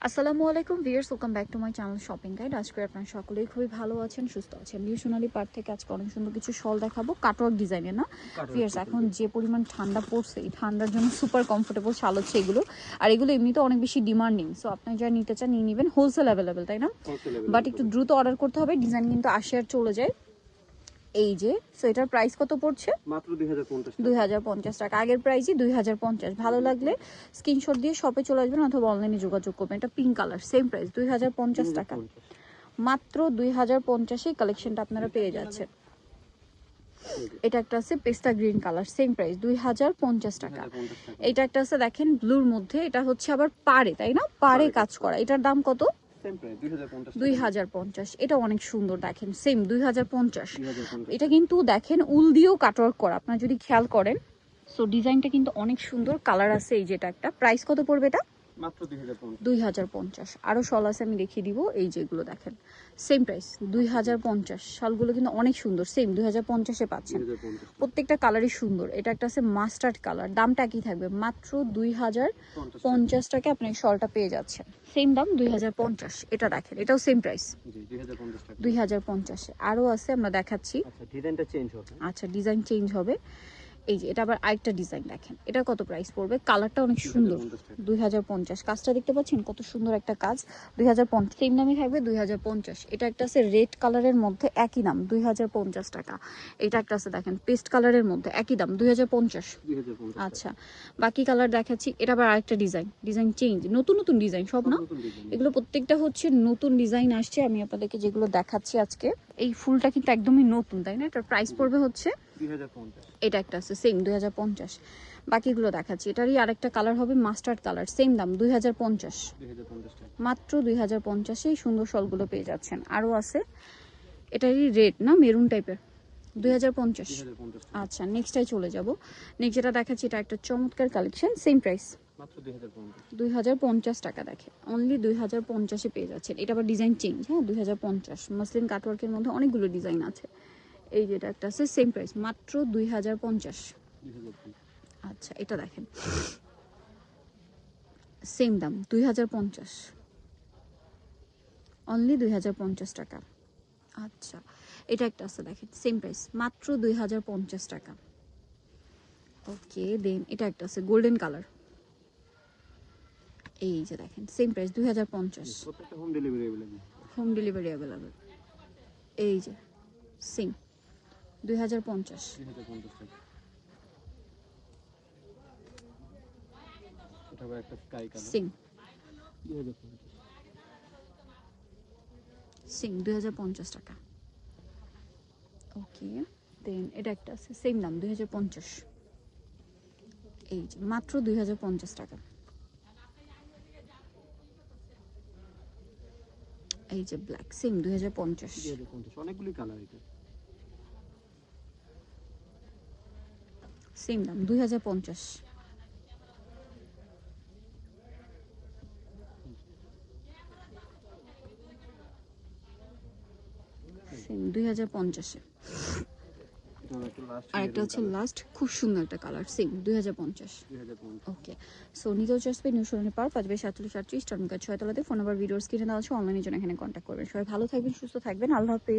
আসসালামু আলাইকুম viewers, welcome back to my channel shopping guide. আজকে আপনারা সকলেই খুবই ভালো আছেন, সুস্থ আছেন। নিউ সোনালী পার্ক থেকে আজকে অনেক সুন্দর কিছু শল দেখাবো, কাটওয়ার্ক ডিজাইনের না ভিউয়ার্স। এখন যে পরিমাণ ঠান্ডা পড়ছে, এই ঠান্ডার জন্য সুপার কমফোর্টেবল শাল হচ্ছে এগুলো। আর এগুলো এমনিতে অনেক বেশি ডিমান্ডিং, সো আপনি যা নিতে চান নিয়ে নেবেন। হোলসেল অ্যাভেলেবেল, তাই না? বাট একটু দ্রুত অর্ডার করতে হবে, ডিজাইন কিন্তু আসে আর চলে যায়। এই যে, সো এটার প্রাইস কত পড়ছে? মাত্র 2050 টাকা। আগের প্রাইসই 2050। ভালো লাগলে স্ক্রিনশট দিয়ে শপে চলে আসবেন অথবা অনলাইনে যোগাযোগ করবেন। এটা পিঙ্ক কালার, সেম প্রাইস 2050 টাকা। মাত্র 2050 এই কালেকশনটা আপনারা পেয়ে যাচ্ছেন। এটা একটা আছে পেস্তা গ্রিন কালার, সেম প্রাইস 2050 টাকা। এটা একটা আছে দেখেন ব্লুর মধ্যে, এটা হচ্ছে আবার পাড়ে, তাই না? পাড়ে কাজ করা। এটার দাম কত? 2050। এটা অনেক সুন্দর, দেখেন সেম 2050। এটা কিন্তু দেখেন উল দিয়েও কাটওয়ার্ক করা, আপনারা যদি খেয়াল করেন। সো ডিজাইনটা কিন্তু অনেক সুন্দর, কালার আছে। এই যেটা একটা, প্রাইস কত পড়বে এটা? মাত্র 2050। আরো শল আছে, আমি দেখিয়ে দিব। এই যেগুলো দেখেন সেম প্রাইস 2050। শালগুলো কিন্তু অনেক সুন্দর, সেম 2050-এ পাচ্ছেন। প্রত্যেকটা কালারই সুন্দর। এটা একটা আছে মাস্টার্ড কালার, দামটা একই থাকবে, মাত্র 2050 টাকা আপনি শলটা পেয়ে যাচ্ছেন। সেম দাম 2050। এটা দেখেন, এটাও সেম প্রাইস 2050-এ। আরো আছে, আমরা দেখাচ্ছি। ডিজাইনটা চেঞ্জ হবে। আচ্ছা, ডিজাইন চেঞ্জ হবে। এই যে এটা আবার আরেকটা ডিজাইন দেখেন, এটা কত প্রাইস পড়বে? কালারটা অনেক সুন্দর, 2050। কাজটা দেখতে পাচ্ছেন কত সুন্দর একটা কাজ, 2050। সেম দামই থাকবে 2050। এটা একটা আছে রেড কালারের মধ্যে, একই দাম 2050 টাকা। এটা একটা আছে দেখেন পেস্ট কালারের মধ্যে, একই দাম 2050। আচ্ছা, বাকি কালার দেখাচ্ছি। এটা আবার আরেকটা ডিজাইন, ডিজাইন চেঞ্জ, নতুন নতুন ডিজাইন সব না, এগুলো প্রত্যেকটা হচ্ছে নতুন ডিজাইন আসছে। আমি আপনাদেরকে যেগুলো দেখাচ্ছি আজকে, এই ফুলটা কিন্তু একদমই নতুন, তাই না? এটার প্রাইস পড়বে হচ্ছে 2050। এটা একটা আছে সেম 2050। বাকিগুলো দেখাচ্ছি। এটারই আরেকটা কালার হবে মাস্টার্ড কালার, সেম দাম 2050। মাত্র 2050-এই সুন্দর শলগুলো পেয়ে যাচ্ছেন। আরও আছে, এটারই রেড না মেরুন টাইপের, 2050। আচ্ছা, নেক্সটটাই চলে যাব। নেক্সট যেটা দেখাচ্ছি, এটা একটা চমৎকার কালেকশন, সেম প্রাইস মাত্র 2050। 2050 টাকা। দেখে অনলি 2050-এ পেয়ে যাচ্ছেন। এটা আবার ডিজাইন চেঞ্জ, হ্যাঁ 2050। মসলিন কাটওয়ার্কের মধ্যে অনেকগুলো ডিজাইন আছে। এই যেটা একটা আছে সেম প্রাইস, মাত্র 2050। আচ্ছা, এটা দেখেন সেম দাম 2050, অনলি 2050 টাকা। আচ্ছা, এটা একটা আছে দেখেন সেম প্রাইস, মাত্র 2050 টাকা। ওকে, দেন এটা একটা আছে গোল্ডেন কালার। এই যে দেখেন সেম প্রাইস 2050। প্রত্যেকটা home delivery available. Home delivery available. এই যে সেম 2050। 2050 টাকা। এটা আবার একটা স্কাই কালার। সেম 2050। সেম 2050 টাকা। ওকে, দেন এটা একটা আছে সেম দাম 2050। এই যে মাত্র 2050 টাকা। এই যে ব্ল্যাক, সেম 2050। 2050 অনেকগুলি কালার এটা। সেম দাম 2050। সেম 2050-এ। আর একটা হচ্ছে লাস্ট, খুব সুন্দর একটা কালার, সেম 2050। ওকে, সো নিতেও আসবে নিউ সোনালী পার্ক 5/47-38 টার্মিনাল 6 তলাতে। ফোন নাম্বার ভিডিওর স্ক্রিনে দেওয়া আছে, অনলাইনের জন্য এখানে কন্ট্যাক্ট করবেন। সবাই ভালো থাকবেন, সুস্থ থাকবেন, আল্লাহ হাফেজ।